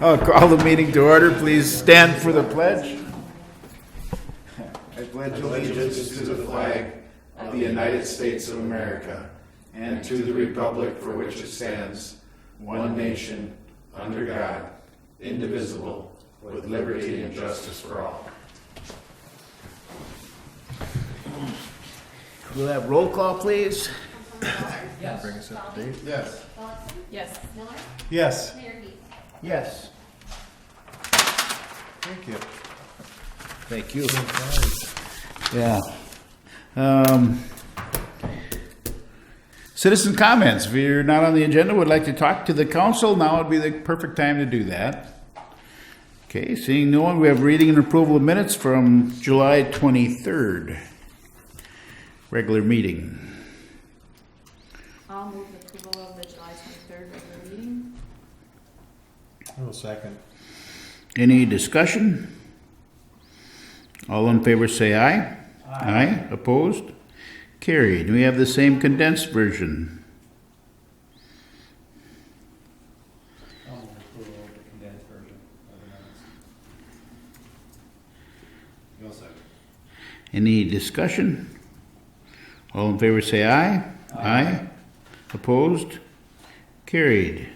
I'll call the meeting to order. Please stand for the pledge. I pledge allegiance to the flag of the United States of America and to the republic for which it stands, one nation, under God, indivisible, with liberty and justice for all. We'll have roll call, please. Yes. Bring us up to date. Yes. Yes. Miller? Yes. Mayor Heath? Yes. Thank you. Thank you. Yeah. Citizen comments. If you're not on the agenda, would like to talk to the council, now would be the perfect time to do that. Okay, seeing no one, we have reading and approval of minutes from July 23rd. Regular meeting. I'll move the approval of the July 23rd regular meeting. I will second. Any discussion? All in favor say aye. Aye. Opposed? Carried. We have the same condensed version. I'll move approval of the condensed version of the minutes. You'll second. Any discussion? All in favor say aye. Aye. Opposed? Carried.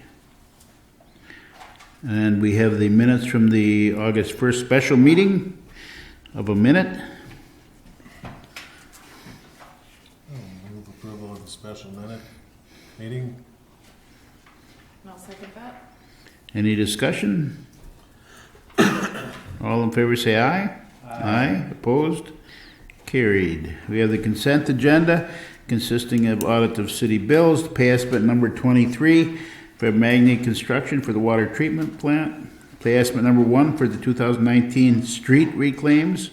And we have the minutes from the August 1st special meeting of a minute. I'll move approval of the special minute meeting. I'll second that. Any discussion? All in favor say aye. Aye. Opposed? Carried. We have the consent agenda consisting of audit of city bills, pay estimate number 23 for Magny Construction for the water treatment plant, pay estimate number 1 for the 2019 street reclaims,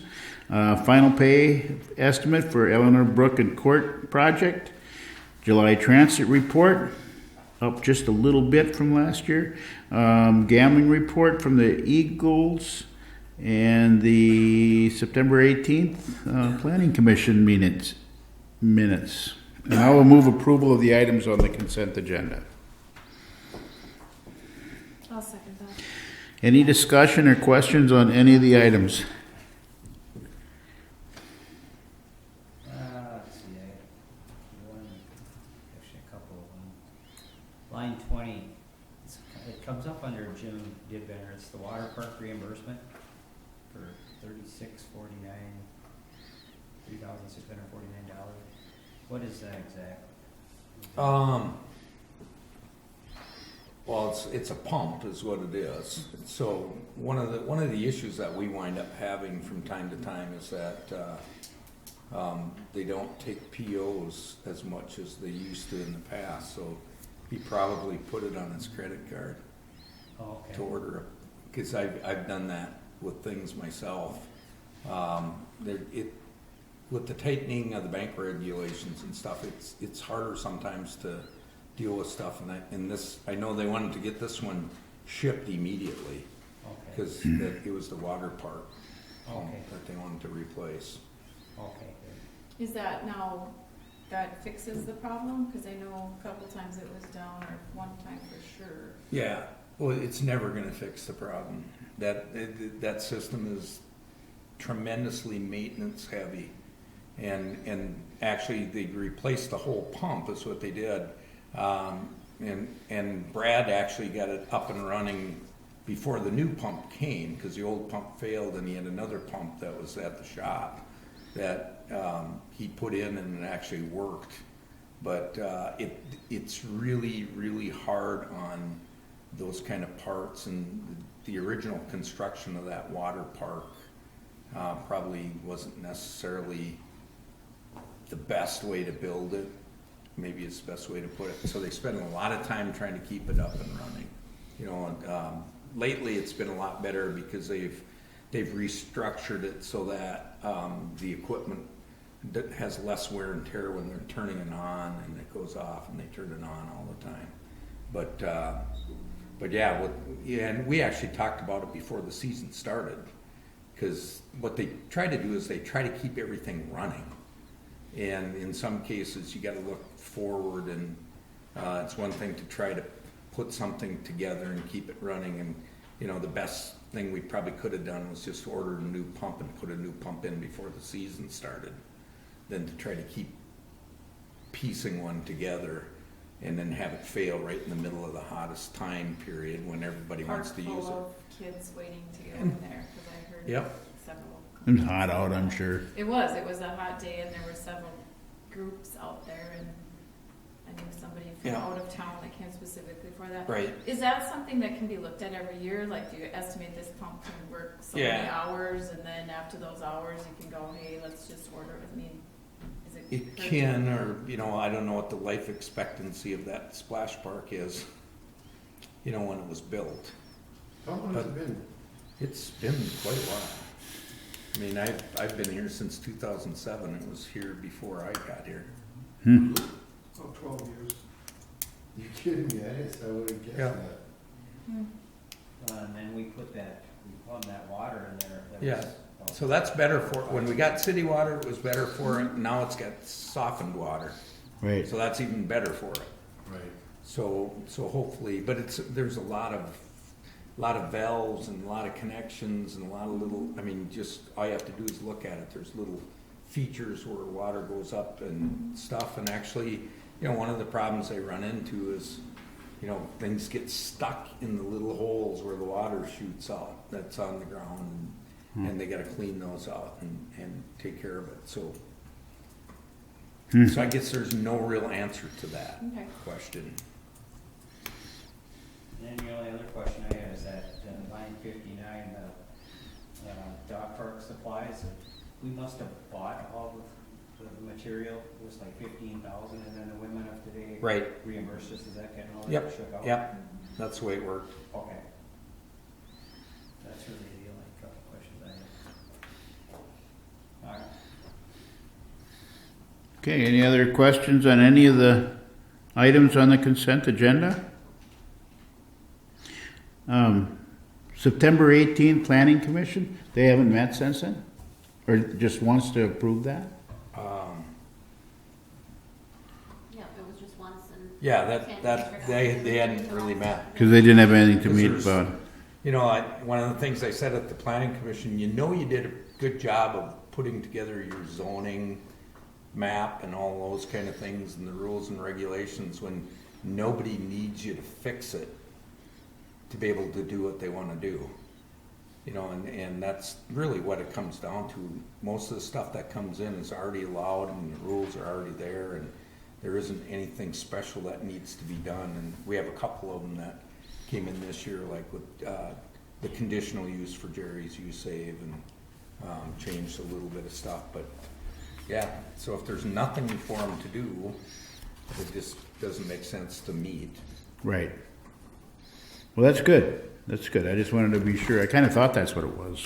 final pay estimate for Eleanor Brook and Court project, July transit report, up just a little bit from last year, gambling report from the Eagles, and the September 18th Planning Commission minutes. And I will move approval of the items on the consent agenda. I'll second that. Any discussion or questions on any of the items? Let's see, one, actually a couple of them. Line 20, it comes up under Jim Didbender, it's the water park reimbursement for $36.49, $3,649. What is that exactly? Well, it's a pump is what it is. So one of the issues that we wind up having from time to time is that they don't take POs as much as they used to in the past. So he probably put it on his credit card Oh, okay. to order it, because I've done that with things myself. With the tightening of the bank regulations and stuff, it's harder sometimes to deal with stuff. And this, I know they wanted to get this one shipped immediately Okay, because it was the water park okay, that they wanted to replace. okay, good. Is that now, that fixes the problem? Because I know a couple times it was down, or one time for sure. Yeah, well, it's never going to fix the problem. That system is tremendously maintenance heavy. And actually they replaced the whole pump is what they did. And Brad actually got it up and running before the new pump came, because the old pump failed and he had another pump that was at the shop that he put in and it actually worked. But it's really, really hard on those kind of parts, and the original construction of that water park probably wasn't necessarily the best way to build it. Maybe it's the best way to put it. So they spend a lot of time trying to keep it up and running. You know, and, lately it's been a lot better because they've restructured it so that the equipment has less wear and tear when they're turning it on, and it goes off and they turn it on all the time. But yeah, and we actually talked about it before the season started, because what they try to do is they try to keep everything running. And in some cases, you got to look forward, and it's one thing to try to put something together and keep it running, and you know, the best thing we probably could have done was just order a new pump and put a new pump in before the season started, than to try to keep piecing one together and then have it fail right in the middle of the hottest time period when everybody Park wants to use full it. of kids waiting to go in there, because I heard Yep. several. It was hot out, I'm sure. It was a hot day, and there were several groups out there, and I knew somebody from Yeah. out of town that came specifically for that. Right. Is that something that can be looked at every year? Like, do you estimate this pump can work so many Yeah. hours, and then after those hours, you can go, hey, let's just order it? I mean, is it? It can, or, you know, I don't know what the life expectancy of that splash park is, you know, when it was built. How long has it been? It's been quite a while. I mean, I've been here since 2007. It was here before I got here. Oh, 12 years. You kidding me? I would've guessed Yeah. that. Hmm. And then we plumbed that water in there. That Yeah. was, So that's better for, when we got city water, it was better for it. Now it's got softened water. Right. So that's even better for it. Right. So hopefully, but there's a lot of valves and a lot of connections and a lot of little, I mean, just, all you have to do is look at it. There's little features where water goes up and stuff. And actually, you know, one of the problems they run into is, you know, things get stuck in the little holes where the water shoots out that's on the ground. And they gotta clean those out and take care of it. So I guess there's no real answer to that Okay. question. And then the only other question I had is that line 59, the dog park supplies, we must have bought all the material. It was like 15,000, and then the women of today Right. reimbursed us. Is that getting all that Yep, shook out? yep, that's the way it worked. Okay. That's really the only couple questions I had. All right. Okay, any other questions on any of the items on the consent agenda? September 18th, Planning Commission, they haven't met since then? Or just wants to approve that? Yeah, it was just once and. Yeah, they hadn't really met. Because they didn't have anything to 'Cause meet there's- about. You know, one of the things I said at the planning commission, you know, you did a good job of putting together your zoning map and all those kind of things and the rules and regulations when nobody needs you to fix it to be able to do what they want to do. You know, and that's really what it comes down to. Most of the stuff that comes in is already allowed and the rules are already there, and there isn't anything special that needs to be done. And we have a couple of them that came in this year, like with the conditional use for Jerry's Use Save, and changed a little bit of stuff. But yeah, so if there's nothing for them to do, it just doesn't make sense to meet. Right. Well, that's good. That's good. I just wanted to be sure. I kind of thought that's what it was.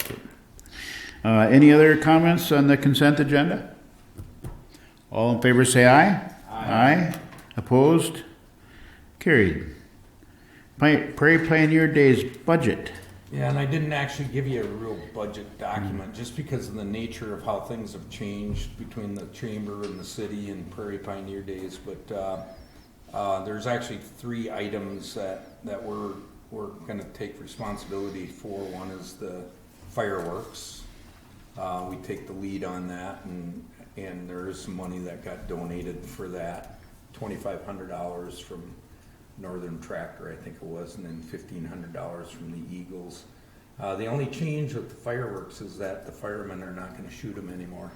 But, any other comments on the consent agenda? All in favor say aye. Aye. Opposed? Carried. Prairie Pioneer Days budget. Yeah, and I didn't actually give you a real budget document, just because of the nature of how things have changed between the chamber and the city and Prairie Pioneer Days. But there's actually 3 items that we're going to take responsibility for. One is the fireworks. We take the lead on that, and there is some money that got donated for that, $2,500 from Northern Tractor, I think it was, and then $1,500 from the Eagles. The only change with the fireworks is that the firemen are not going to shoot them anymore.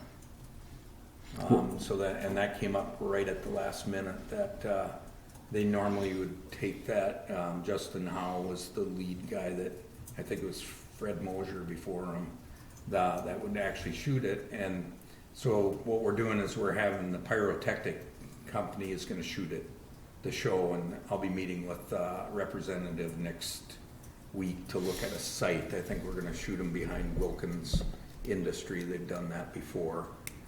So that came up right at the last minute, that they normally would take that. Justin Howe was the lead guy, that I think it was Fred Mosier before him, that would actually shoot it. And so what we're doing is we're having the pyrotechnic company is going to shoot it, the show, and I'll be meeting with representative next week to look at a site. I think we're going to shoot them behind Wilkins Industry. They've done that before.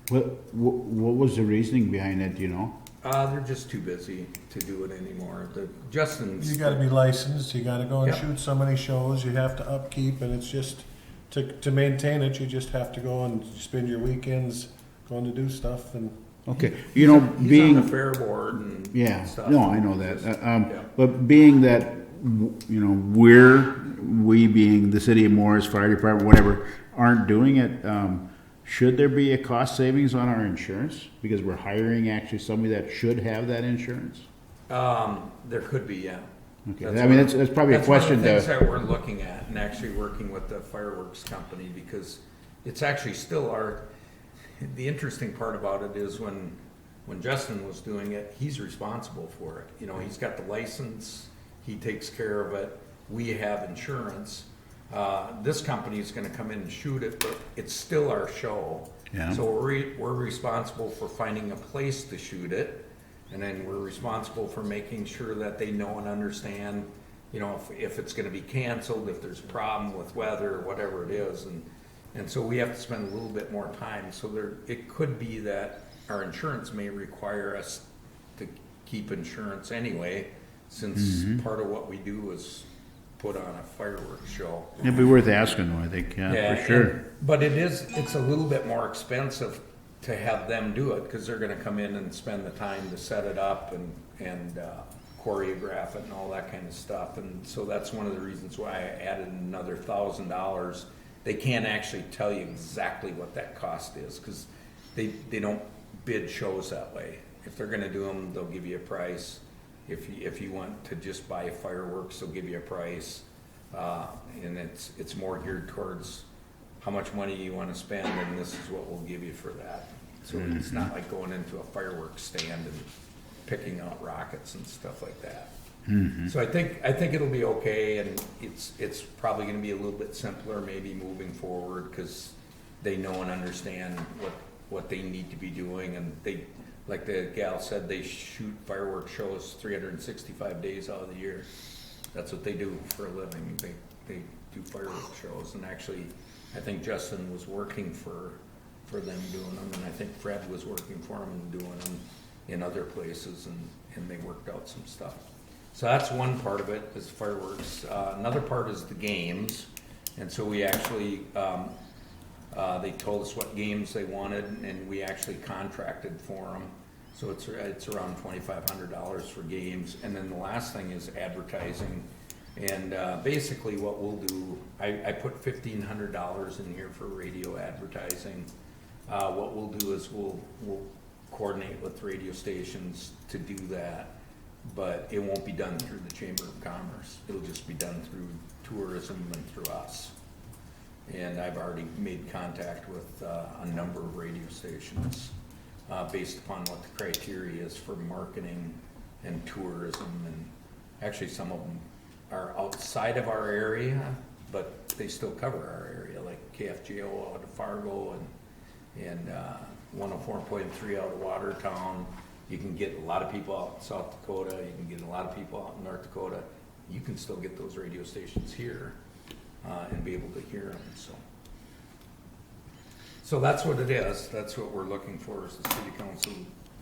What was the reasoning behind it, do you know? They're just too busy to do it anymore. Justin's. You gotta be licensed, you gotta go and Yep. shoot so many shows, you have to upkeep, and it's just, to maintain it, you just have to go and spend your weekends going to do stuff, and Okay, you know, He's being... on the fair board and Yeah, stuff. no, I know that. Yeah. But being that, you know, we're we being the city of Morris, fire department, whatever, aren't doing it, should there be a cost savings on our insurance? Because we're hiring actually somebody that should have that insurance? There could be, yeah. Okay, I mean, that's probably a question That's one of the things to, that we're looking at and actually working with the fireworks company because it's actually still the interesting part about it is when Justin was doing it, he's responsible for it. You know, he's got the license, he takes care of it, we have insurance. This company is gonna come in and shoot it, but it's still our show. Yeah. So we're responsible for finding a place to shoot it. And then we're responsible for making sure that they know and understand, you know, if it's gonna be canceled, if there's a problem with weather, or whatever it is. And so we have to spend a little bit more time. So it could be that our insurance may require us to keep insurance anyway, since part of what we do is put on a fireworks show. it'd be worth asking though, I think, yeah, for sure. But it's a little bit more expensive to have them do it, because they're gonna come in and spend the time to set it up and choreograph it and all that kind of stuff. And so that's one of the reasons why I added another $1,000. They can't actually tell you exactly what that cost is, because they don't bid shows that way. If they're gonna do them, they'll give you a price. If you want to just buy fireworks, they'll give you a price. And it's more geared towards how much money you want to spend, and this is what we'll give you for that. So it's not like going into a fireworks stand and picking out rockets and stuff like that. So I think it'll be okay, and it's probably going to be a little bit simpler maybe moving forward, because they know and understand what they need to be doing, and they, like the gal said, they shoot fireworks shows 365 days out of the year. That's what they do for a living. They do fireworks shows, and actually, I think Justin was working for them doing them, and I think Fred was working for him and doing them in other places, and they worked out some stuff. So that's one part of it, is fireworks. Another part is the games, and so we actually, they told us what games they wanted, and we actually contracted for them. So it's around $2,500 for games, and then the last thing is advertising. And basically what we'll do, I put $1,500 in here for radio advertising. What we'll do is we'll coordinate with radio stations to do that, but it won't be done through the Chamber of Commerce. It'll just be done through tourism and through us. And I've already made contact with a number of radio stations based upon what the criteria is for marketing and tourism. And actually some of them are outside of our area, but they still cover our area, like KFGO out of Fargo and 104.3 out of Watertown. You can get a lot of people out in South Dakota, you can get a lot of people out in North Dakota. You can still get those radio stations here and be able to hear them, so that's what it is. That's what we're looking for, is the city council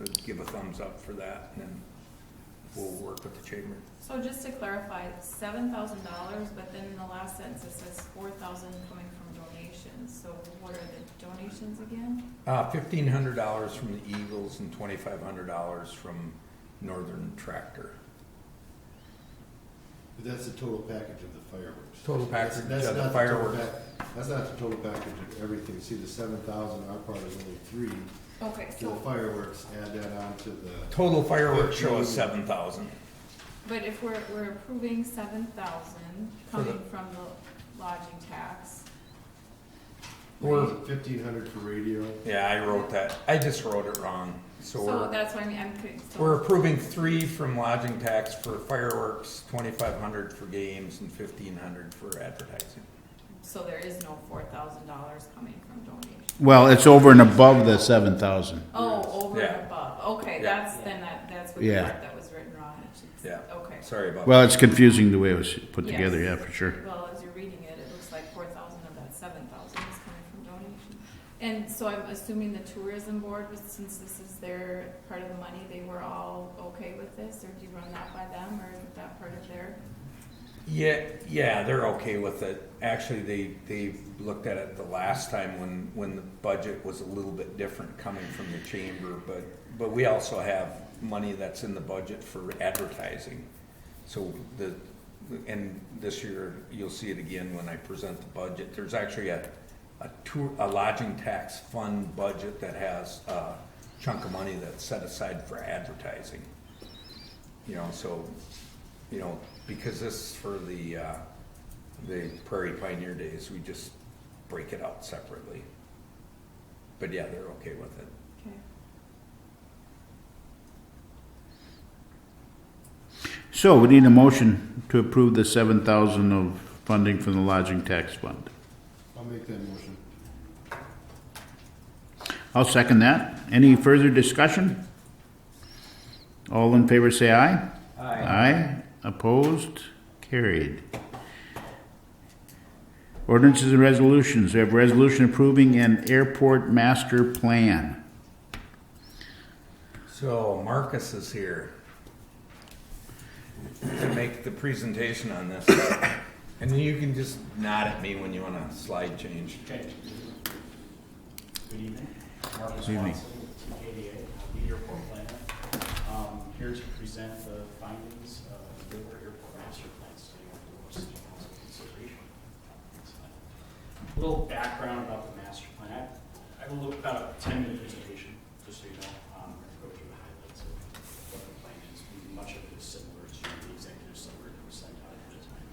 to give a thumbs up for that, and then we'll work with the chamber. So just to clarify, $7,000, but then in the last sentence it says 4,000 coming from donations. So what are the donations again? $1,500 from the Eagles and $2,500 from Northern Tractor. But that's the total package of the fireworks. Total package That's of the not fireworks. That's not the total package of everything. See, the 7,000, our part is only 3. Okay, To the so, fireworks, add that on to the, Total fireworks show is 7,000. but if we're approving 7,000 coming from the lodging tax, We're, 1,500 for radio. yeah, I wrote that. I just wrote it wrong. So so that's what I mean, we're approving 3 from lodging tax for fireworks, 2,500 for games, and 1,500 for advertising. so there is no $4,000 coming from donations. Well, it's over and above the 7,000. Oh, over Yeah. and above, okay, Yeah. that's what the Yeah. part that was written wrong. It should- Yeah. Okay. Sorry about Well, that. it's confusing the way it was put Yes. together, yeah, for sure. Well, as you're reading it, it looks like 4,000 of that 7,000 is coming from donation. And so I'm assuming the tourism board, was, since this is their part of the money, they were all okay with this, or do you run that by them, or is that part of their? Yeah, they're okay with it. Actually, they looked at it the last time when the budget was a little bit different coming from the chamber, but we also have money that's in the budget for advertising. So and this year, you'll see it again when I present the budget, there's actually a lodging tax fund budget that has a chunk of money that's set aside for advertising. You know, so, you know, because this is for the Prairie Pioneer Days, we just break it out separately. But yeah, they're okay with it. Okay. So we need a motion to approve the 7,000 of funding from the lodging tax fund. I'll make that motion. I'll second that. Any further discussion? All in favor say aye. Aye. Opposed? Carried. Ordinances and resolutions. We have a resolution approving an airport master plan. So Marcus is here to make the presentation on this. And then you can just nod at me when you want a slide change. Okay. Good evening. Marcus Good evening. Watson with TKDA, lead airport planner. Here to present the findings of the Dover Airport Master Plan study with Dover City Council consideration. A little background about the master plan. I will look about a 10-minute presentation, just so you know. I'm going to go through the highlights of what the plan is. Much of it is similar to the executive summary that was sent out at the time.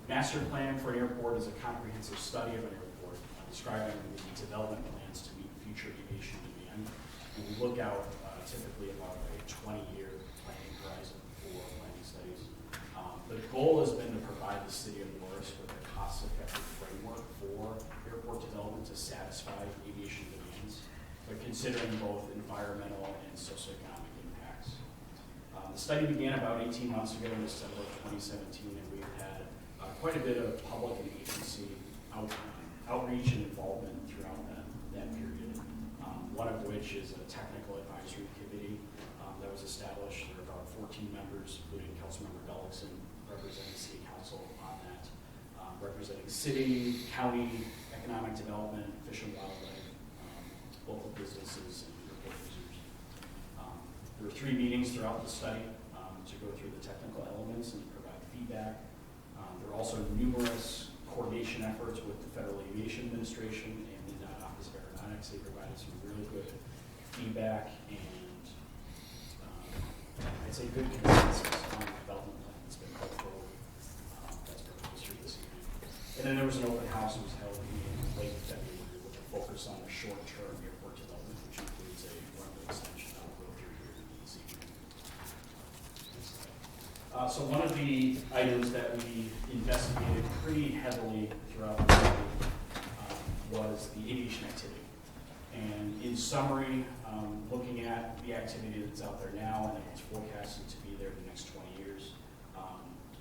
Master plan for an airport is a comprehensive study of an airport, describing the development plans to meet future aviation demand. And we look out typically about a 20-year planning horizon for planning studies. The goal has been to provide the city of Morris with a cost-effective framework for airport development to satisfy aviation demands, but considering both environmental and socioeconomic impacts. The study began about 18 months ago in December of 2017, and we've had quite a bit of public and agency outreach and involvement throughout that period. One of which is a technical advisory committee that was established. There are about 14 members, including Councilmember Gullickson, representing City Council on that, representing city, county, economic development, fish and wildlife, local businesses, and airport users. There were 3 meetings throughout the study to go through the technical elements and provide feedback. There are also numerous coordination efforts with the Federal Aviation Administration and the Office of Aeronautics. They provided some really good feedback and I'd say good consensus on the development plan that's been put forward. That's proposed here this evening. And then there was an open house that was held in late February with a focus on the short-term airport development, which includes a runway extension that will go through here this evening. So one of the items that we investigated pretty heavily throughout the study was the aviation activity. And in summary, looking at the activity that's out there now and it's forecasted to be there in the next 20 years,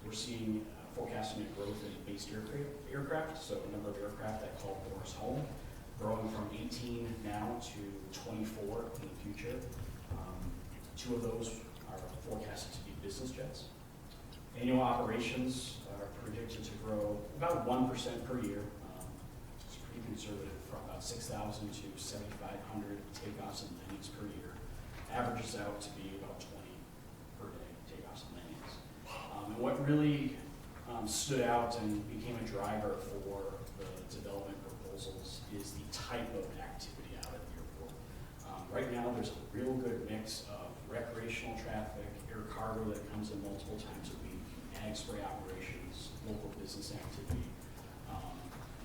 we're seeing forecasting a growth in based aircraft, so a number of aircraft that call Morris home, growing from 18 now to 24 in the future. 2 of those are forecasted to be business jets. Annual operations are predicted to grow about 1% per year. It's pretty conservative, from about 6,000 to 7,500 takeoffs and landings per year. Averages out to be about 20 per day takeoffs and landings. And what really stood out and became a driver for the development proposals is the type of activity out at the airport. Right now, there's a real good mix of recreational traffic, air cargo that comes in multiple times a week, ag spray operations, local business activity.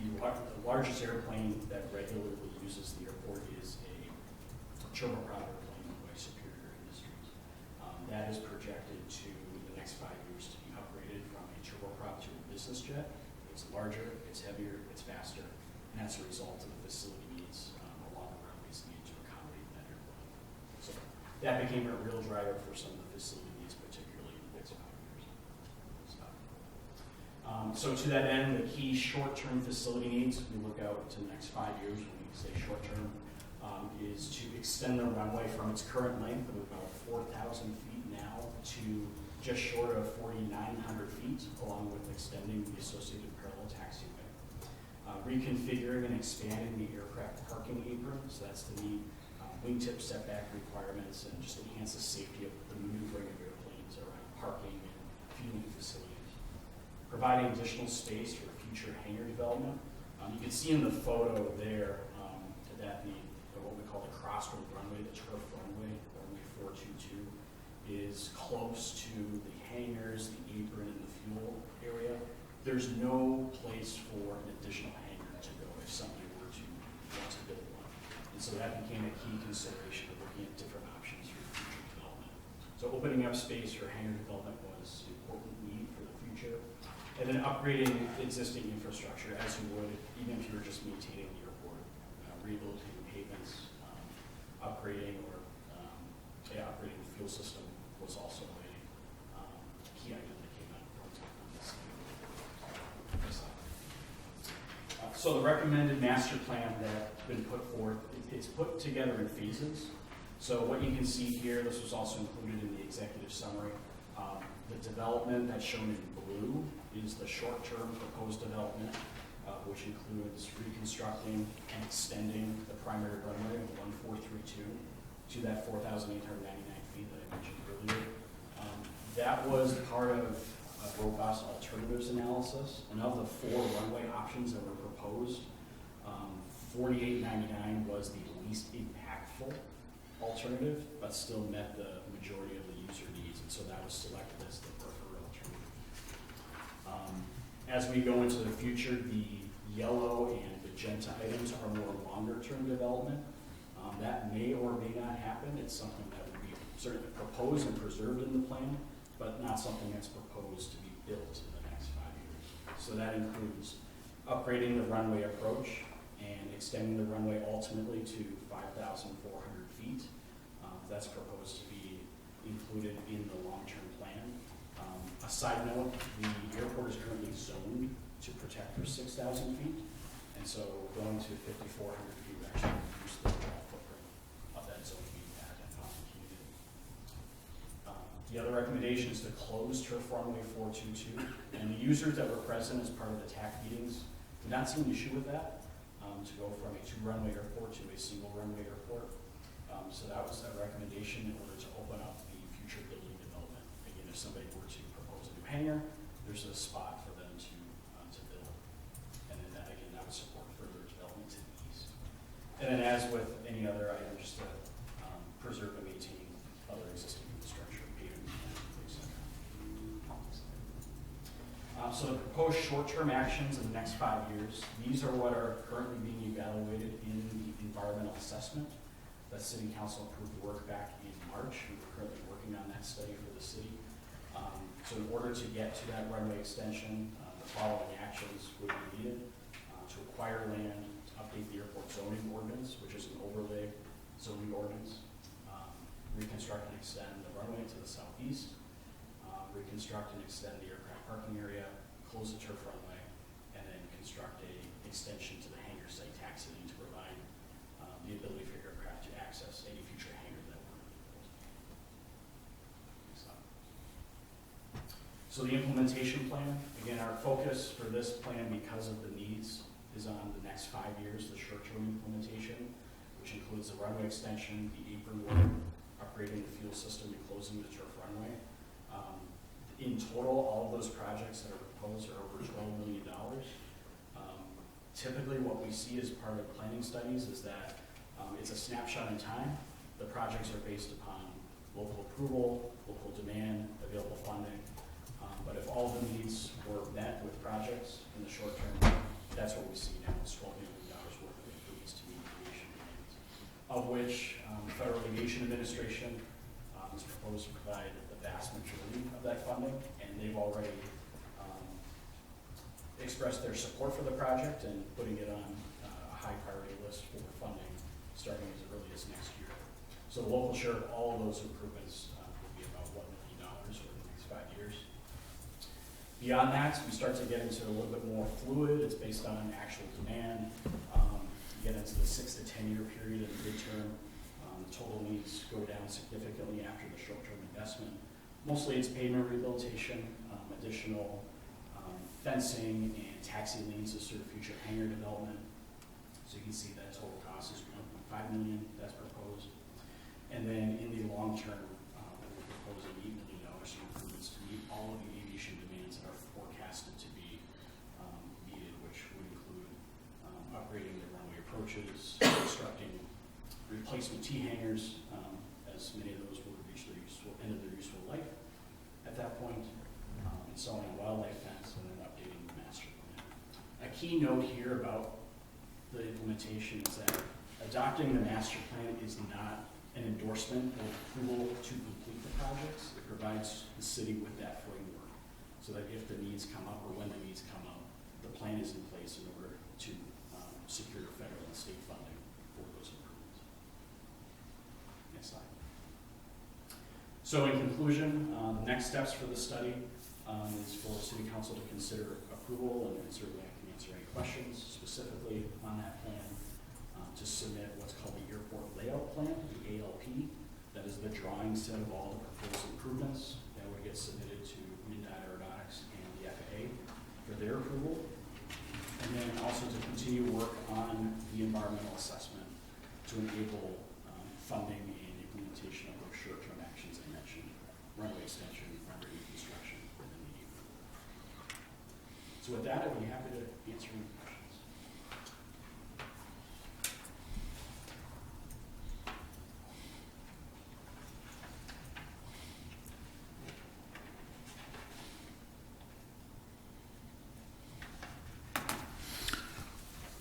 The largest airplane that regularly uses the airport is a turboprop airplane by Superior Industries. That is projected to, in the next 5 years, to be upgraded from a turboprop to a business jet. It's larger, it's heavier, it's faster, and that's a result of the facility needs along the runways needed to accommodate that airplane. So that became a real driver for some of the facility needs, particularly in the next 5 years. So to that end, the key short-term facility needs, we look out to the next 5 years when we say short-term, is to extend the runway from its current length of about 4,000 feet now to just short of 4,900 feet, along with extending the associated parallel taxiway. Reconfiguring and expanding the aircraft parking apron, so that's to meet wingtip setback requirements and just enhance the safety of the maneuvering of airplanes around parking and fueling facilities. providing additional space for future hangar development. You can see in the photo there that what we call the crossroad runway, the turf runway 422, is close to the hangars, the apron, and the fuel area. There's no place for an additional hangar to go if somebody were to want to build one. And so that became a key consideration of looking at different options for future development. So opening up space for hangar development was an important need for the future. And then upgrading existing infrastructure as you would, even if you were just maintaining the airport, rehabilitating pavements, upgrading upgrading the fuel system was also a key item that came out of this. So the recommended master plan that's been put forth, it's put together in phases. So what you can see here, this was also included in the executive summary. The development that's shown in blue is the short-term proposed development, which includes reconstructing and extending the primary runway of 1432 to that 4,899 feet that I mentioned earlier. That was part of a robust alternatives analysis, and of the 4 runway options that were proposed, 4899 was the least impactful alternative, but still met the majority of the user needs, and so that was selected as the preferred alternative. As we go into the future, the yellow and magenta items are more longer-term development. That may or may not happen. It's something that would be certainly proposed and preserved in the plan, but not something that's proposed to be built in the next 5 years. So that includes upgrading the runway approach and extending the runway ultimately to 5,400 feet. That's proposed to be included in the long-term plan. A side note, the airport is currently zoned to protect for 6,000 feet, and so going to 5,400 feet would actually reduce the overall footprint of that zone being at and on the community. The other recommendation is to close turf runway 422, and the users that were present as part of the TAC meetings did not see an issue with that, to go from a 2-runway airport to a single runway airport. So that was a recommendation in order to open up the future building development. Again, if somebody were to propose a new hangar, there's a spot for them to build. And then that, again, that would support further development to the east. And then as with any other item, just to preserve and maintain other existing infrastructure, paving, etc. So the proposed short-term actions in the next 5 years, these are what are currently being evaluated in the environmental assessment. The City Council approved work back in March. We're currently working on that study for the city. So in order to get to that runway extension, the following actions would be needed: to acquire land, to update the airport zoning ordinance, which is an overlay zoning ordinance, reconstruct and extend the runway to the southeast, reconstruct and extend the aircraft parking area, close the turf runway, and then construct a extension to the hangar site taxiing to provide the ability for aircraft to access any future hangar that we're built. So the implementation plan, again, our focus for this plan, because of the needs, is on the next 5 years, the short-term implementation, which includes the runway extension, the apron work, upgrading the fuel system, and closing the turf runway. In total, all of those projects that are proposed are over $12 million. Typically, what we see as part of planning studies is that it's a snapshot in time. The projects are based upon local approval, local demand, available funding. But if all the needs were met with projects in the short term, that's what we see now. It's $12 million worth of improvements to meet aviation demands, of which the Federal Aviation Administration is proposed to provide the vast majority of that funding, and they've already expressed their support for the project and putting it on a high priority list for funding starting as early as next year. So the local share of all of those improvements will be about $1 million over the next 5 years. Beyond that, we start to get into a little bit more fluid. It's based on actual demand. You get into the 6 to 10 year period in the midterm. The total needs go down significantly after the short-term investment. Mostly it's pavement rehabilitation, additional fencing and taxi lanes to serve future hangar development. So you can see that total cost is $1.5 million that's proposed. And then in the long term, we're proposing $8 million in improvements to meet all of the aviation demands that are forecast forecasted to be needed, which would include upgrading the runway approaches, constructing replacement T-hangers, as many of those will reach their end of their useful life at that point, installing a wildlife fence, and then updating the master plan. A key note here about the implementation is that adopting the master plan is not an endorsement or approval to complete the projects. It provides the city with that framework so that if the needs come up or when the needs come up, the plan is in place in order to secure federal and state funding for those improvements. Next slide. So in conclusion, next steps for the study is for City Council to consider approval, and certainly I can answer any questions specifically on that plan, to submit what's called the Airport Layout Plan, the ALP. That is the drawing set of all the proposed improvements that would get submitted to MnDOT Aeronautics and the FAA for their approval. And then also to continue work on the environmental assessment to enable funding and implementation of those short-term actions I mentioned, runway extension, runway reconstruction, and then the new. So with that, I'd be happy to answer any questions.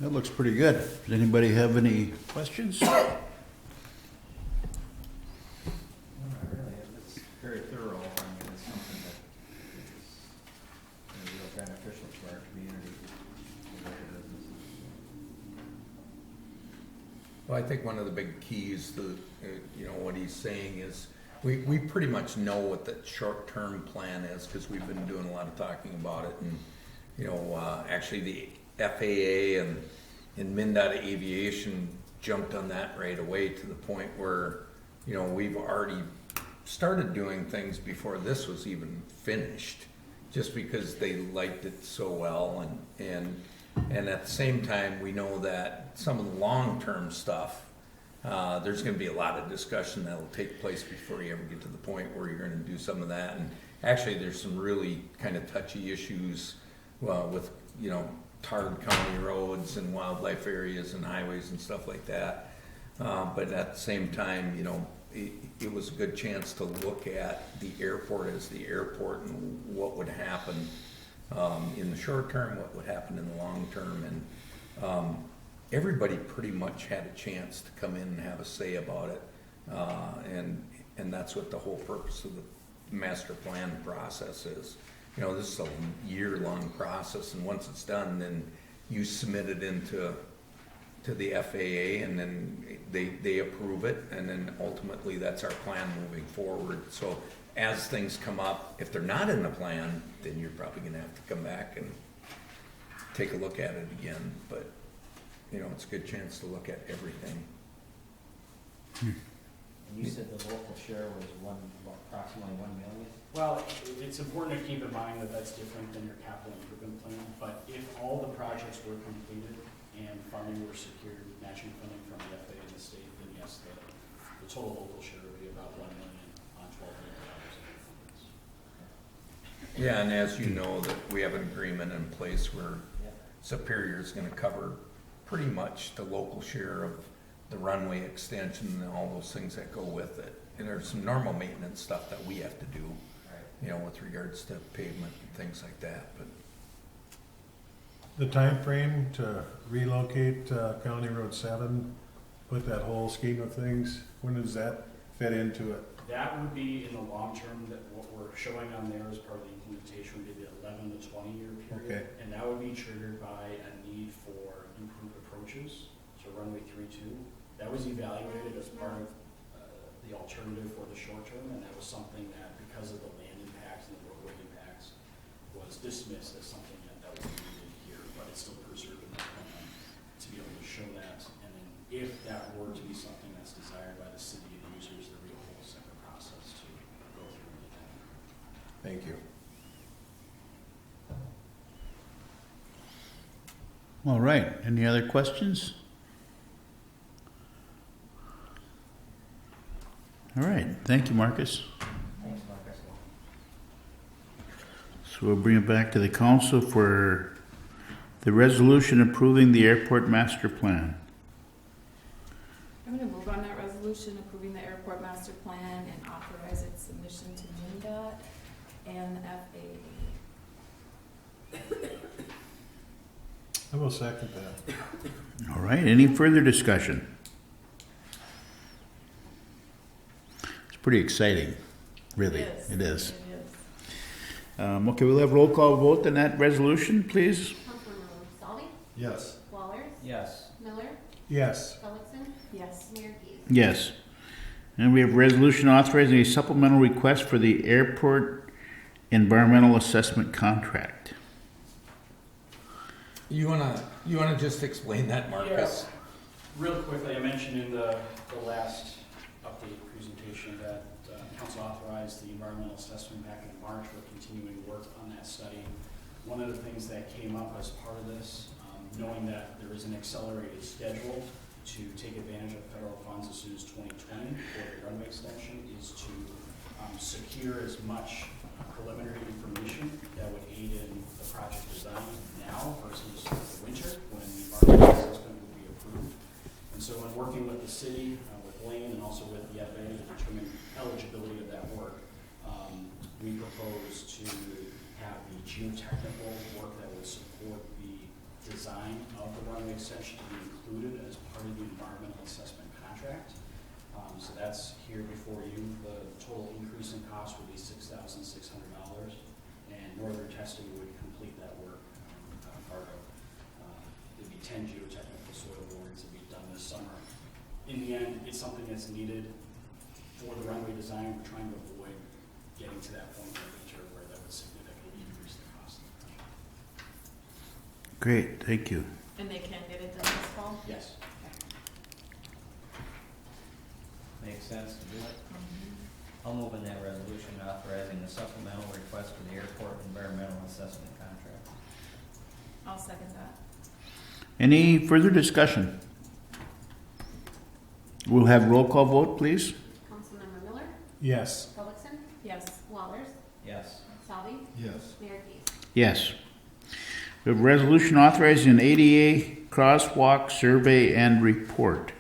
That looks pretty good. Does anybody have any questions? No, not really. It's very thorough. I mean, it's something that is real beneficial to our community. Well, I think one of the big keys to, what he's saying is, we pretty much know what the short-term plan is, because we've been doing a lot of talking about it, and, actually the FAA and MnDOT Aviation jumped on that right away to the point where, we've already started doing things before this was even finished, just because they liked it so well, and at the same time, we know that some of the long-term stuff, there's going to be a lot of discussion that'll take place before you ever get to the point where you're going to do some of that. And actually, there's some really kind of touchy issues with, tarred county roads and wildlife areas and highways and stuff like that. But at the same time, it was a good chance to look at the airport as the airport and what would happen in the short term, what would happen in the long term. And everybody pretty much had a chance to come in and have a say about it. And that's what the whole purpose of the master plan process is. This is a year-long process, and once it's done, then you submit it into the FAA, and then they approve it, and then ultimately that's our plan moving forward. So as things come up, if they're not in the plan, then you're probably going to have to come back and take a look at it again. But it's a good chance to look at everything. And you said the local share was approximately 1 million? Well, it's important to keep in mind that that's different than your capital improvement plan, but if all the projects were completed and funding were secured, matching funding from the FAA and the state, then yes, the total local share would be about 1 million on $12 million of improvements. Yeah, and as you know, that we have an agreement in place where Superior is going to cover pretty much the local share of the runway extension and all those things that go with it. And there's some normal maintenance stuff that we have to do, with regards to pavement and things like that. But The time frame to relocate County Road 7, put that whole scheme of things, when does that fit into it? That would be in the long term, that what we're showing on there as part of the implementation would be the 11 to 20 year period. Okay. And that would be triggered by a need for improved approaches, so runway 3-2. That was evaluated as part of the alternative for the short term, and that was something that, because of the land impacts and the roadway impacts, was dismissed as something that was needed here, but it's still preserved in the plan to be able to show that. And then if that were to be something that's desired by the city and users, there'd be a whole separate process to go through with that. Thank you. All right, any other questions? All right, thank you, Marcus. Thanks, Marcus. So we'll bring it back to the council for the resolution approving the airport master plan. I'm gonna move on that resolution approving the airport master plan and authorize its submission to MinDOT and the FAA. I will second that. All right, any further discussion? It's pretty exciting, really. It is. It is. Okay, we'll have roll call vote on that resolution, please. Councilmember Salvi, Yes. Wallers, Yes. Miller, Yes. Gullickson, Yes. Mayor Gay. Yes. And we have resolution authorizing a supplemental request for the airport environmental assessment contract. You wanna just explain that, Marcus? Real quickly, I mentioned in the last update presentation that council authorized the environmental assessment back in March. We're continuing work on that study. One of the things that came up as part of this, knowing that there is an accelerated schedule to take advantage of federal funds as soon as 2020 for the runway extension, is to secure as much preliminary information that would aid in the project design now versus the winter when the environmental assessment would be approved. And so in working with the city, with Lane, and also with the FAA to determine eligibility of that work, we propose to have the geotechnical work that would support the design of the runway extension to be included as part of the environmental assessment contract. So that's here before you. The total increase in cost would be $6,600, and Northern Testing would complete that work out of Fargo. There'd be 10 geotechnical soil borings that would be done this summer. In the end, it's something that's needed for the runway design. We're trying to avoid getting to that point in the winter where that would significantly increase the cost of the project. Great, thank you. And they can get it done this fall? Yes. Makes sense to do it. I'll move in that resolution authorizing the supplemental request for the airport environmental assessment contract. I'll second that. Any further discussion? We'll have roll call vote, please. Councilmember Miller, Yes. Gullickson, Yes. Wallers, Yes. Salvi, Yes. Mayor Gay. Yes. We have resolution authorizing an ADA crosswalk survey and report.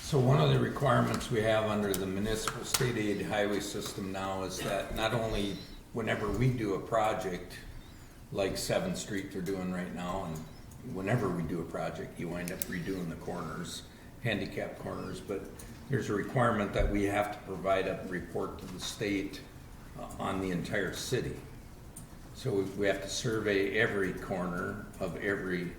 So one of the requirements we have under the municipal state aid highway system now is that not only whenever we do a project, like 7th Street they're doing right now, and whenever we do a project, you wind up redoing the corners, handicap corners, but there's a requirement that we have to provide a report to the state on the entire city. So we have to survey every corner of every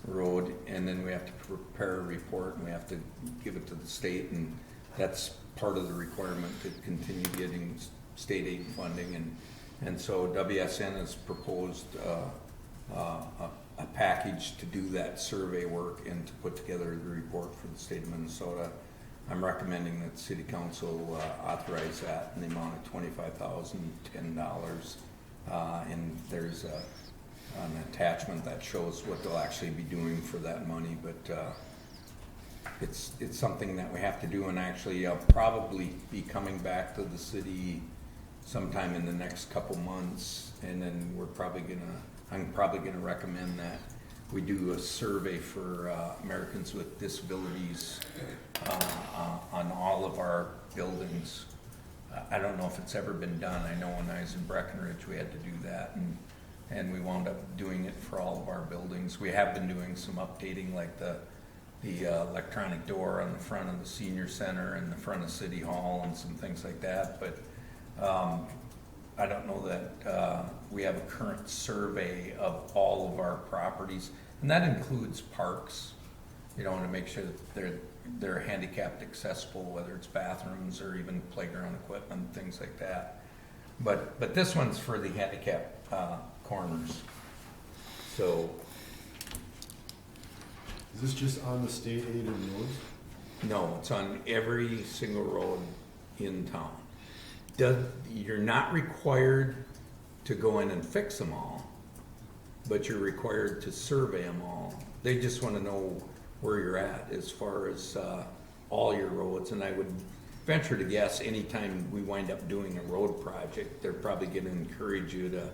road, and then we have to prepare a report, and we have to give it to the state, and that's part of the requirement to continue getting state aid funding. And so WSN has proposed a package to do that survey work and to put together the report for the state of Minnesota. I'm recommending that the city council authorize that in the amount of $25,010. And there's an attachment that shows what they'll actually be doing for that money, but it's something that we have to do, and actually I'll probably be coming back to the city sometime in the next couple months, and then I'm probably gonna recommend that we do a survey for Americans with Disabilities on all of our buildings. I don't know if it's ever been done. I know when I was in Breckenridge, we had to do that, and we wound up doing it for all of our buildings. We have been doing some updating, like the electronic door on the front of the senior center and the front of City Hall and some things like that, but I don't know that we have a current survey of all of our properties, and that includes parks, you know, to make sure that they're handicapped accessible, whether it's bathrooms or even playground equipment, things like that. But this one's for the handicap corners. So Is this just on the state aid and roads? no, it's on every single road in town. You're not required to go in and fix them all, but you're required to survey them all. They just want to know where you're at as far as all your roads, and I would venture to guess anytime we wind up doing a road project, they're probably going to encourage you to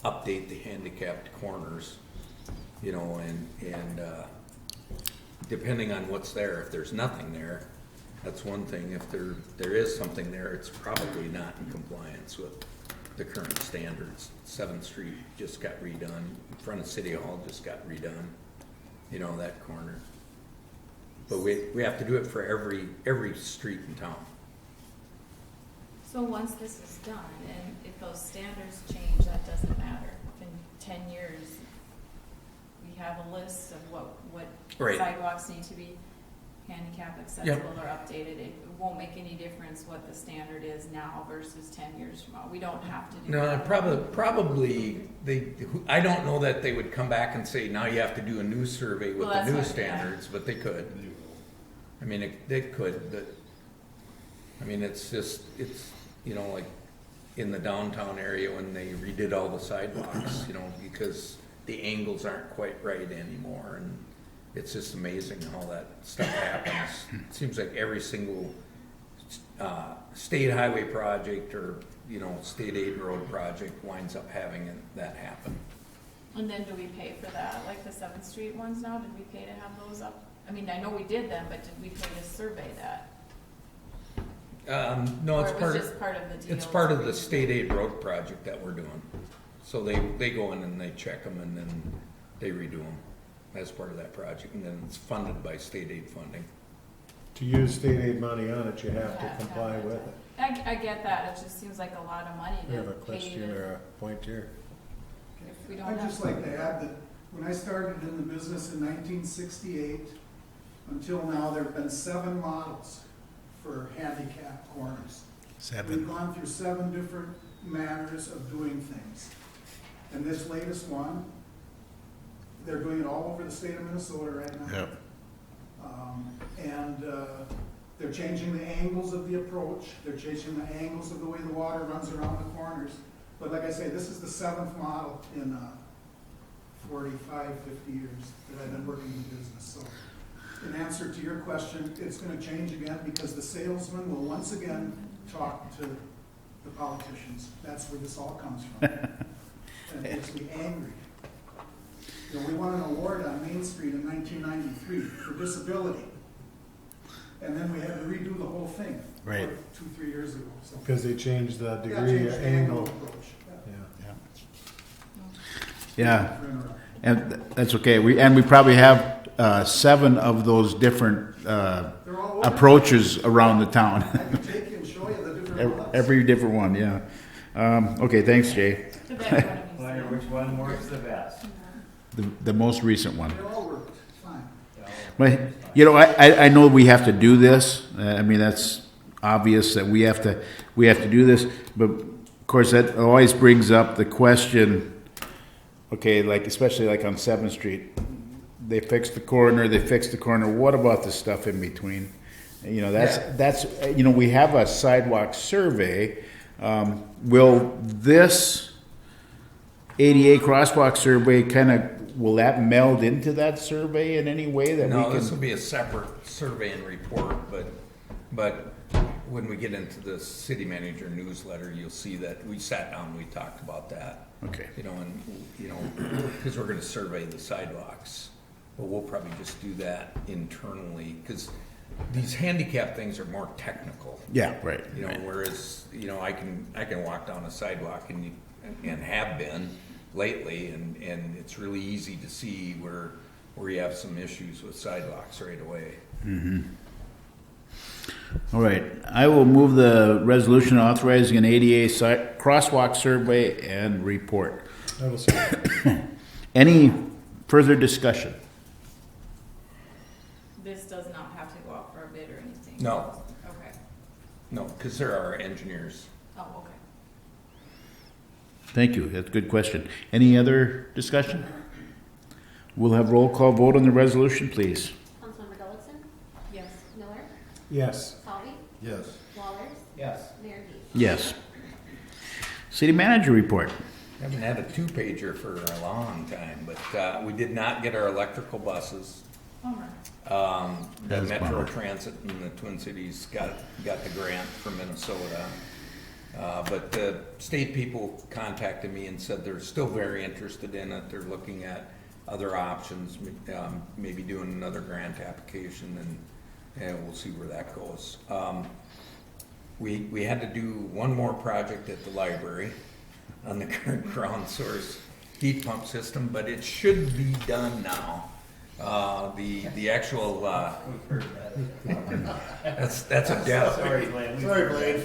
update the handicapped corners, you know, and depending on what's there, if there's nothing there, that's one thing. If there is something there, it's probably not in compliance with the current standards. 7th Street just got redone, in front of City Hall just got redone, you know, that corner. But we have to do it for every street in town. So once this is done, and if those standards change, that doesn't matter. If in 10 years, we have a list of what Right. sidewalks need to be handicap accessible or updated, it won't make any difference what the standard is now versus 10 years from now. We don't have to do No, that. probably I don't know that they would come back and say, now you have to do a new survey with Well, the that's new what- standards, but they could. I mean, they could, but, I mean, it's just, you know, like in the downtown area when they redid all the sidewalks, you know, because the angles aren't quite right anymore, and it's just amazing how that stuff happens. It seems like every single state highway project or, you know, state aid road project winds up having that happen. And then do we pay for that, like the 7th Street ones now? Did we pay to have those up? I mean, I know we did them, but did we pay to survey that? No, Or it's it was part just part of the deal? It's part of the state aid road project that we're doing. So they go in and they check them and then they redo them as part of that project, and then it's funded by state aid funding. To use state aid money on it, you have Yeah, to comply with it. I get that, it just seems like a lot of money We have a to pay question to, or a point here. if we don't I'd have. just like to add that when I started in the business in 1968, until now, there have been 7 models for handicap corners. We've gone through 7 different manners of doing things. And this latest one, they're doing it all over the state of Minnesota right now. Yep. They're changing the angles of the approach, they're changing the angles of the way the water runs around the corners. But like I say, this is the 7th model in 45, 50 years that I've been working in the business. So in answer to your question, it's gonna change again because the salesman will once again talk to the politicians. That's where this all comes from. And it makes me angry. You know, we won an award on Main Street in 1993 for disability. And then we had to redo the whole thing. Right. 2-3 years ago, so. Because they changed the Yeah, degree change the angle angle. approach. Yeah. Yeah, For interrupt. and that's okay. We probably have 7 of those different They're all over. approaches around the town. I can take you and show you the different ones. Every different one, yeah. Okay, thanks, Jay. The better one of these. Wonder which one works the best. The most recent one. They all worked, fine. But, you know, I know we have to do this. I mean, that's obvious that we have to do this. But of course, that always brings up the question, okay, like, especially like on 7th Street, they fixed the corner, what about the stuff in between? You know, that's, you know, we have a sidewalk survey. Will this ADA crosswalk survey will that meld into that survey in any way that we No, can? this will be a separate survey and report, but when we get into the city manager newsletter, you'll see that we sat down, we talked about that. Okay. You know, and, you know, because we're gonna survey the sidewalks, but we'll probably just do that internally, because these handicap things are more technical. Yeah, right. You know, right. whereas, you know, I can walk down a sidewalk and have been lately, and it's really easy to see where you have some issues with sidewalks right away. All right, I will move the resolution authorizing an ADA crosswalk survey and report. I will say, Any further discussion? This does not have to go out for a bid or anything? No. Okay. No, because there are engineers. Oh, okay. Thank you, that's a good question. Any other discussion? We'll have roll call vote on the resolution, please. Councilmember Gullickson, Yes. Miller, yes. Salvi, Yes. Wallers, Yes. Mayor Heath. Yes. City manager report. Haven't had a 2-pager for a long time, but we did not get our electrical buses. Bummer. The That's Metro bummer. Transit in the Twin Cities got the grant from Minnesota. But the state people contacted me and said they're still very interested in it. They're looking at other options, maybe doing another grant application, and we'll see where that goes. We had to do one more project at the library on the ground source heat pump system, but it should be done now. The actual, that's a death. Sorry, Glenn. Sorry, Blaine.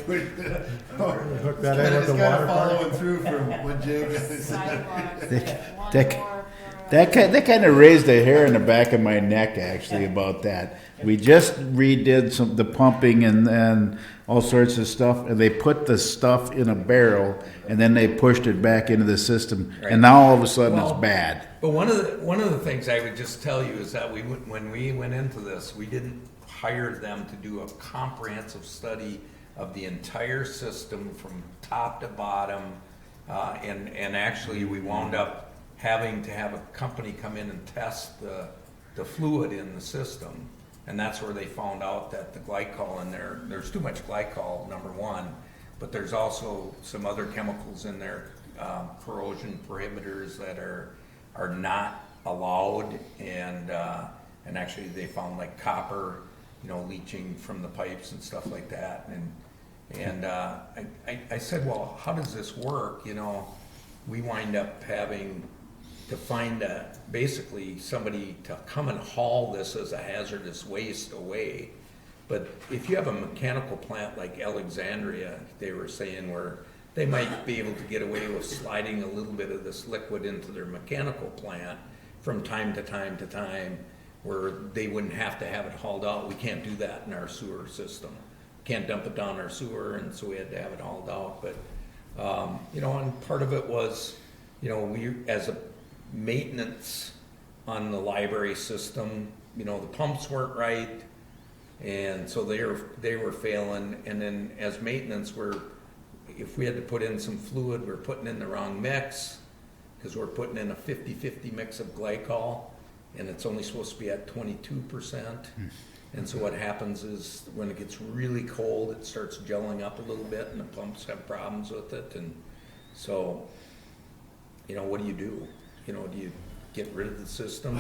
Hook that in with the It's kind water of park. following through from what Jay said. Sidewalks, one that- more for, That kind of raised a hair in the back of my neck, actually, about that. We just redid the pumping and all sorts of stuff, and they put the stuff in a barrel, and then they pushed it back into the system, Right. and now all of a sudden Well, it's bad. But one of the things I would just tell you is that when we went into this, we didn't hire them to do a comprehensive study of the entire system from top to bottom, and actually we wound up having to have a company come in and test the fluid in the system. And that's where they found out that the glycol in there's too much glycol, number one, but there's also some other chemicals in there, corrosion prohibitors that are not allowed, and actually they found like copper, leaching from the pipes and stuff like that. And I said, well, how does this work? We wind up having to find basically somebody to come and haul this as a hazardous waste away. But if you have a mechanical plant like Alexandria, they were saying, where they might be able to get away with sliding a little bit of this liquid into their mechanical plant from time to time to time, where they wouldn't have to have it hauled out. We can't do that in our sewer system. Can't dump it down our sewer, and so we had to have it hauled out. But and part of it was, we as a maintenance on the library system, the pumps weren't right, and so they were failing. And then as maintenance, if we had to put in some fluid, we're putting in the wrong mix, because we're putting in a 50-50 mix of glycol, and it's only supposed to be at 22%. And so what happens is when it gets really cold, it starts gelling up a little bit, and the pumps have problems with it. And so, what do you do? Do you get rid of the system?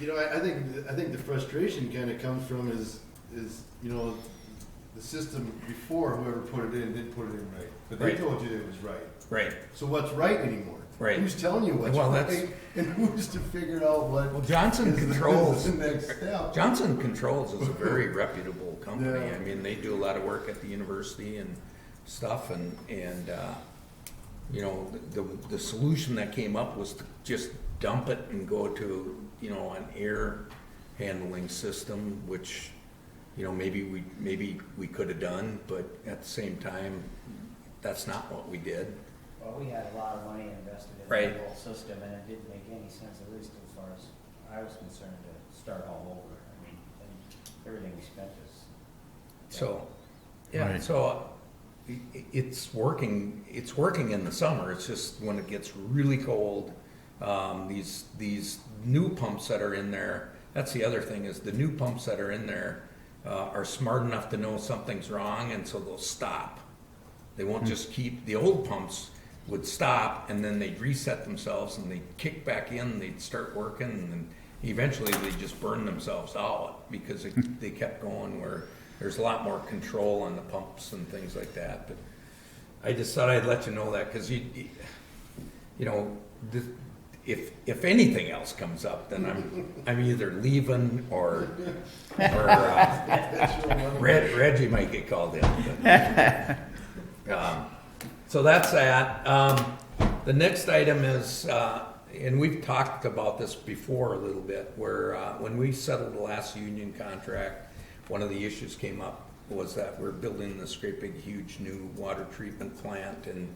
I think the frustration kind of comes from is the system before, whoever put it in didn't put it in right, but they Right. told you it was right. Right. So what's right anymore? Right. Who's telling you what's Well, right, that's- and who's to figure out what? Well, Johnson is the- Controls. is the next step? Johnson Controls is a very reputable company. Yeah. I mean, they do a lot of work at the university and stuff, and the solution that came up was to just dump it and go to an air handling system, which maybe we could have done, but at the same time, that's not what we did. Well, we had a lot of money invested in Right. the whole system, and it didn't make any sense, at least as far as I was concerned, to start all over. I mean, and everything we spent is. So, yeah, Right. so it's working in the summer. It's just when it gets really cold, these new pumps that are in there, that's the other thing, is the new pumps that are in there are smart enough to know something's wrong, and so they'll stop. They won't just keep, the old pumps would stop, and then they'd reset themselves, and they'd kick back in, they'd start working, and eventually they'd just burn themselves out, because they kept going, where there's a lot more control on the pumps and things like that. But I just thought I'd let you know that, because if anything else comes up, then I'm either leaving or Reggie might get called in. But, so that's that. The next item is, and we've talked about this before a little bit, where when we settled the last union contract, one of the issues came up was that we're building this great big huge new water treatment plant, and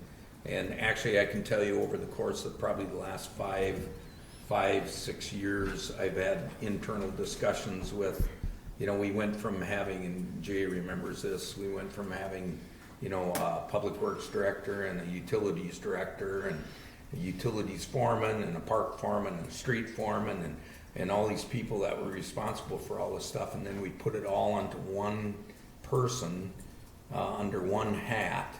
actually I can tell you over the course of probably the last 6 years, I've had internal discussions with, we went from having, and Jay remembers this, we went from having a public works director and a utilities director and a utilities foreman and a park foreman and a street foreman and all these people that were responsible for all this stuff, and then we put it all onto one person under one hat,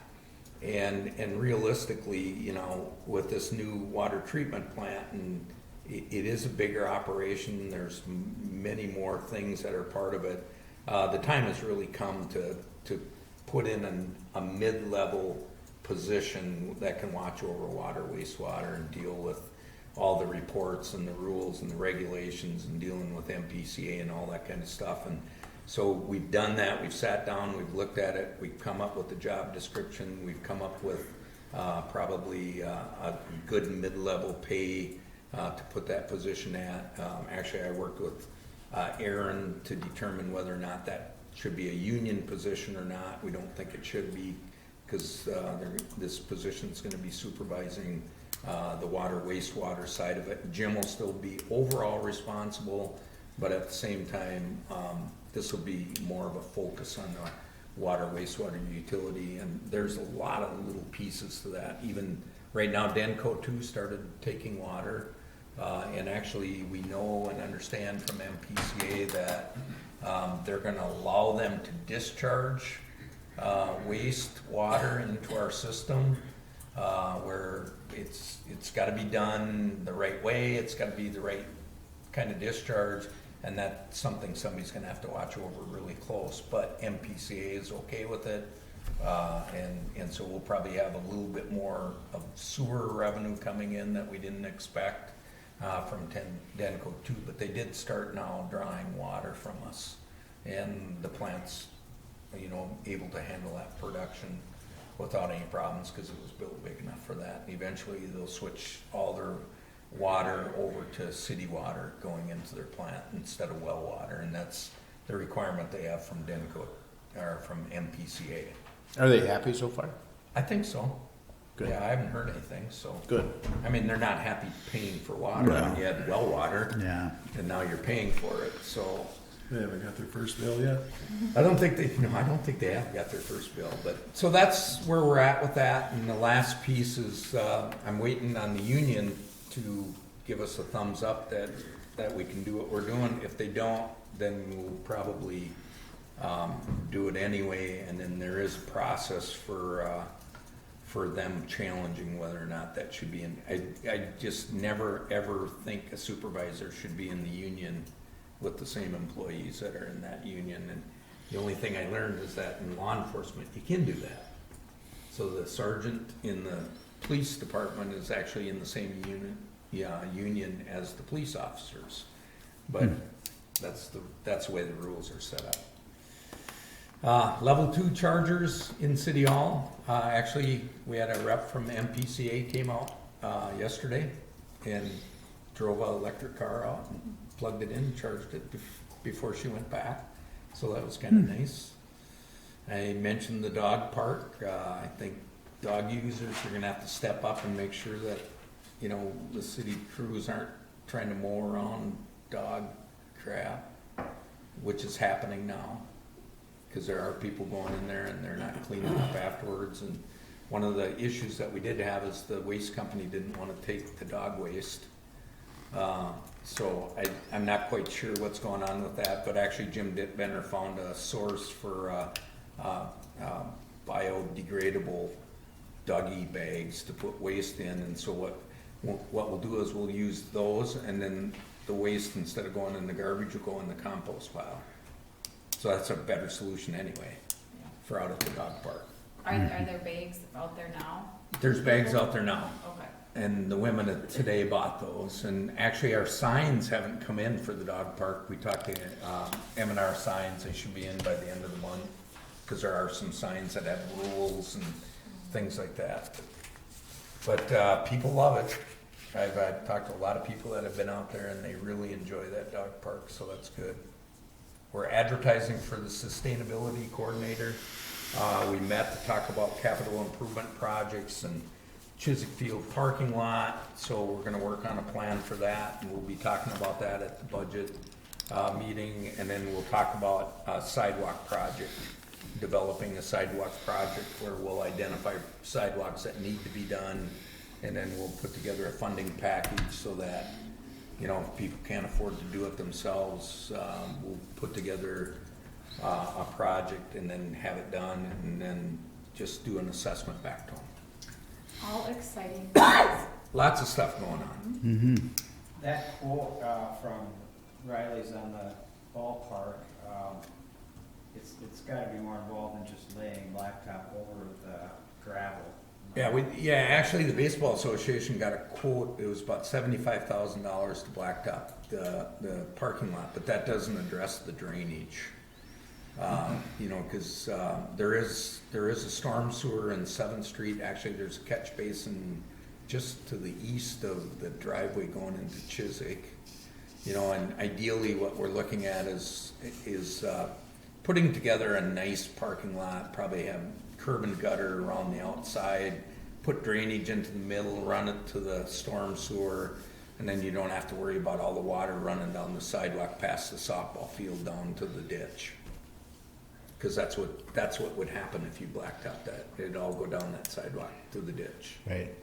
And realistically, you know, with this new water treatment plant, and it is a bigger operation, there's many more things that are part of it. The time has really come to put in a mid-level position that can watch over water, wastewater, and deal with all the reports and the rules and the regulations and dealing with MPCA and all that kind of stuff. And so we've done that, we've sat down, we've looked at it, we've come up with the job description, we've come up with probably a good mid-level pay to put that position at. Actually, I worked with Aaron to determine whether or not that should be a union position or not. We don't think it should be, because this position is going to be supervising the water wastewater side of it. Jim will still be overall responsible, but at the same time, this will be more of a focus on the water wastewater utility. And there's a lot of little pieces to that. Even right now, Denco 2 started taking water. And actually, we know and understand from MPCA that they're going to allow them to discharge waste water into our system, where it's got to be done the right way. It's got to be the right kind of discharge, and that's something somebody's going to have to watch over really close. But MPCA is okay with it, and so we'll probably have a little bit more of sewer revenue coming in that we didn't expect from Denco 2, but they did start now drawing water from us, and the plant's, you know, able to handle that production without any problems because it was built big enough for that. And eventually they'll switch all their water over to city water going into their plant instead of well water, and that's the requirement they have from Denco or from MPCA. Are they happy so far? I think so. Good. Yeah, I haven't heard anything, so. Good. I mean, they're not happy paying for water. I mean, you had well water, Yeah. and now you're paying for it, so. They haven't got their first bill yet? I don't think they have got their first bill, but, so that's where we're at with that. And the last piece is, I'm waiting on the union to give us a thumbs up that we can do what we're doing. If they don't, then we'll probably, do it anyway. And then there is a process for them challenging whether or not that should be in. I just never, ever think a supervisor should be in the union with the same employees that are in that union. And the only thing I learned is that in law enforcement, you can do that. So the sergeant in the police department is actually in the same union as the police officers. But that's the way the rules are set up. Level 2 chargers in City Hall. Actually, we had a rep from MPCA came out yesterday and drove an electric car out and plugged it in, charged it before she went back. So that was kind of nice. I mentioned the dog park. I think dog users are going to have to step up and make sure that, you know, the city crews aren't trying to mow around dog crap, which is happening now. Because there are people going in there and they're not cleaning up afterwards. And one of the issues that we did have is the waste company didn't want to take the dog waste. So I'm not quite sure what's going on with that, but actually Jim Dittbender found a source for biodegradable doggy bags to put waste in. And so what we'll do is we'll use those, and then the waste, instead of going in the garbage, will go in the compost pile. So that's a better solution anyway for out at the dog park. Are there bags out there now? There's bags out there now. Okay. And the women today bought those. And actually our signs haven't come in for the dog park. We talked to M&R Signs. They should be in by the end of the month, because there are some signs that have rules and things like that. But people love it. I've talked to a lot of people that have been out there and they really enjoy that dog park, so that's good. We're advertising for the sustainability coordinator. We met to talk about capital improvement projects and Chiswick Field parking lot, so we're gonna work on a plan for that, and we'll be talking about that at the budget meeting. And then we'll talk about a sidewalk project, developing a sidewalk project where we'll identify sidewalks that need to be done, and then we'll put together a funding package so that, you know, if people can't afford to do it themselves, we'll put together a project and then have it done, and then just do an assessment back to them. All exciting. Lots of stuff going on. Mm-hmm. That quote, from Riley's on the ballpark, it's gotta be more involved than just laying blacktop over the gravel. Actually, the Baseball Association got a quote, it was about $75,000 to blacktop the parking lot, but that doesn't address the drainage. You know, cause, there is a storm sewer in 7th Street, actually, there's a catch basin just to the east of the driveway going into Chiswick. You know, and ideally what we're looking at is putting together a nice parking lot, probably have curb and gutter around the outside, put drainage into the middle, run it to the storm sewer, and then you don't have to worry about all the water running down the sidewalk past the softball field down to the ditch. Cause that's what would happen if you blacktop that. It'd all go down that sidewalk to the ditch. Right.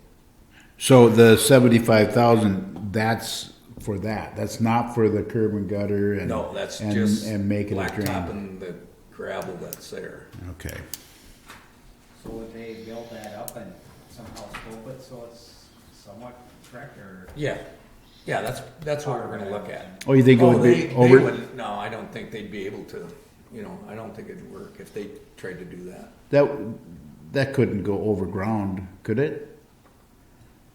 So the 75,000, that's for that. That's not for the curb and gutter and No, that's and, just and making it drain. blacktopping the gravel that's there. Okay. So would they build that up and somehow slope it so it's somewhat correct, or? Yeah, that's what we're gonna look at. Oh, you think it would be They over? wouldn't, no, I don't think they'd be able to, you know, I don't think it'd work if they tried to do that. That couldn't go over ground, could it?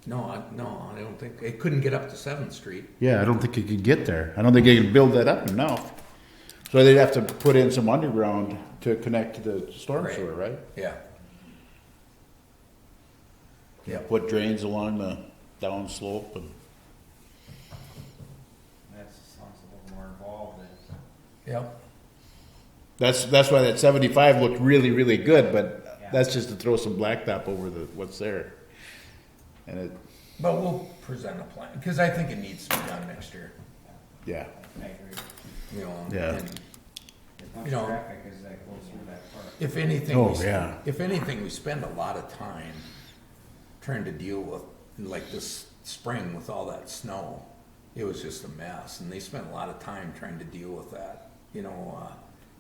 No, I don't think, it couldn't get up to 7th Street. Yeah, I don't think it could get there. I don't think they could build that up enough. So they'd have to put in some underground to connect to the storm Right. sewer, right? Yeah. Yeah. Put drains along the down slope and. That sounds a little more involved than. Yep. That's why that 75 looked really, really good, but Yeah. that's just to throw some blacktop over what's there. And it, But we'll present a plan, because I think it needs to be done next year, yeah, I agree. you know. Yeah. And As much You know- traffic as that goes through that park. If anything, Oh, yeah. if anything, we spend a lot of time trying to deal with, like this spring with all that snow. It was just a mess, and they spent a lot of time trying to deal with that, you know,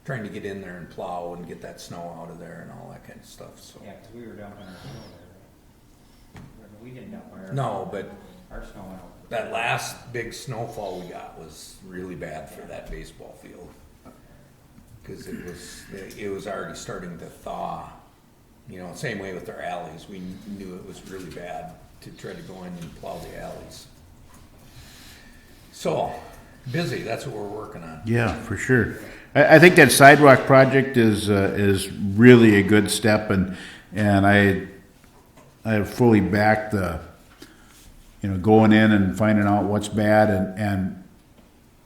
trying to get in there and plow and get that snow out of there and all that kind of stuff, so. Yeah, 'cause we were dumping our snow there, right? We didn't dump our. No, but Our snow went out. that last big snowfall we got was really bad for that baseball field. Cause it was already starting to thaw, you know, same way with our alleys, we knew it was really bad to try to go in and plow the alleys. So, busy, that's what we're working on. yeah, for sure. I think that sidewalk project is really a good step, and I fully back the, you know, going in and finding out what's bad, and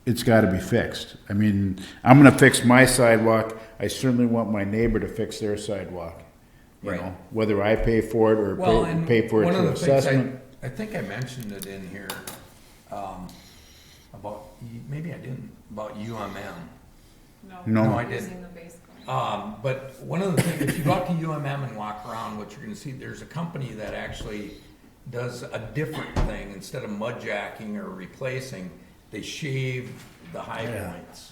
it's got to be fixed. I mean, I'm going to fix my sidewalk. I certainly want my neighbor to fix their sidewalk. You Right. know, whether I pay for it or Well, and pay for it one of through the things assessment. I think I mentioned it in here, maybe I didn't, about UMM. No. No, I Using didn't. the base course. But one of the things, if you go out to UMM and walk around, what you're gonna see, there's a company that actually does a different thing. Instead of mud jacking or replacing, they shave the high Yeah. points.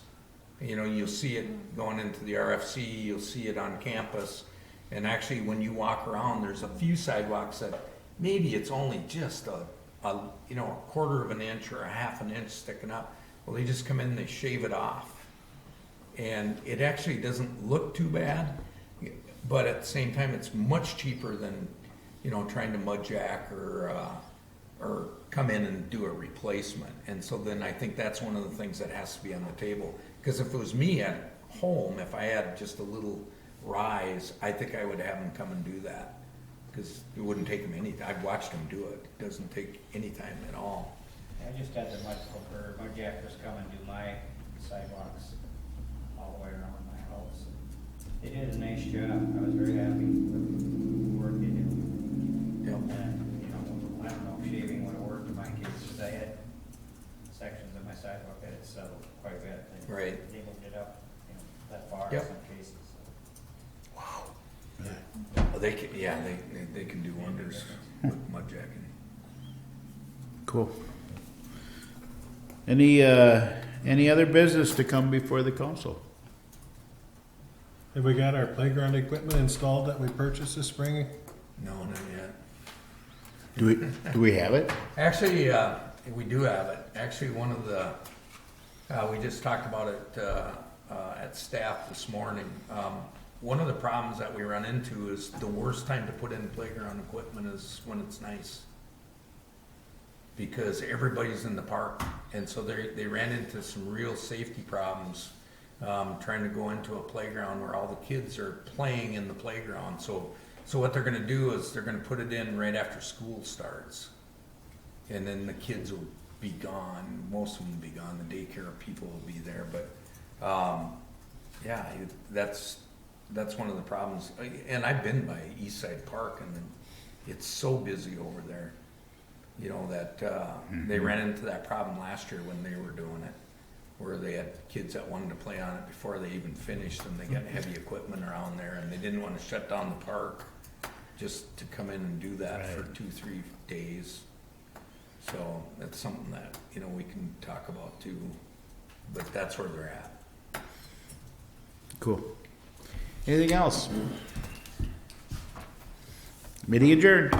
You know, you'll see it going into the RFC, you'll see it on campus. And actually, when you walk around, there's a few sidewalks that maybe it's only just a quarter of an inch or a half an inch sticking up. Well, they just come in and they shave it off. And it actually doesn't look too bad, but at the same time, it's much cheaper than, you know, trying to mud jack or come in and do a replacement. And so then I think that's one of the things that has to be on the table. Because if it was me at home, if I had just a little rise, I think I would have them come and do that. Because it wouldn't take them any, I've watched them do it. It doesn't take any time at all. I just had the mud jackers come and do my sidewalks all the way around my house. They did a nice job. I was very happy with the work they did. Yep. And, you know, I don't know if shaving would have worked in my case, because I had sections of my sidewalk that had settled quite a bit. Right. They moved it up, you know, that far in Yep. some cases. They can, they can do wonders with mud jacking. Cool. Any other business to come before the council? Have we got our playground equipment installed that we purchased this spring? No, not yet. Do we have it? Actually, we do have it. Actually, one of the, we just talked about it at staff this morning. One of the problems that we run into is the worst time to put in playground equipment is when it's nice. Because everybody's in the park, and so they ran into some real safety problems trying to go into a playground where all the kids are playing in the playground. So what they're gonna do is they're gonna put it in right after school starts. And then the kids will be gone, most of them will be gone, the daycare people will be there, but, yeah, that's one of the problems. And I've been by East Side Park, and it's so busy over there, you know, that, they ran into that problem last year when they were doing it, where they had kids that wanted to play on it before they even finished, and they got heavy equipment around there, and they didn't want to shut down the park just to come in and do that for 2-3 days. So that's something that, you know, we can talk about too, but that's where they're at. Cool. Anything else? Meeting adjourned.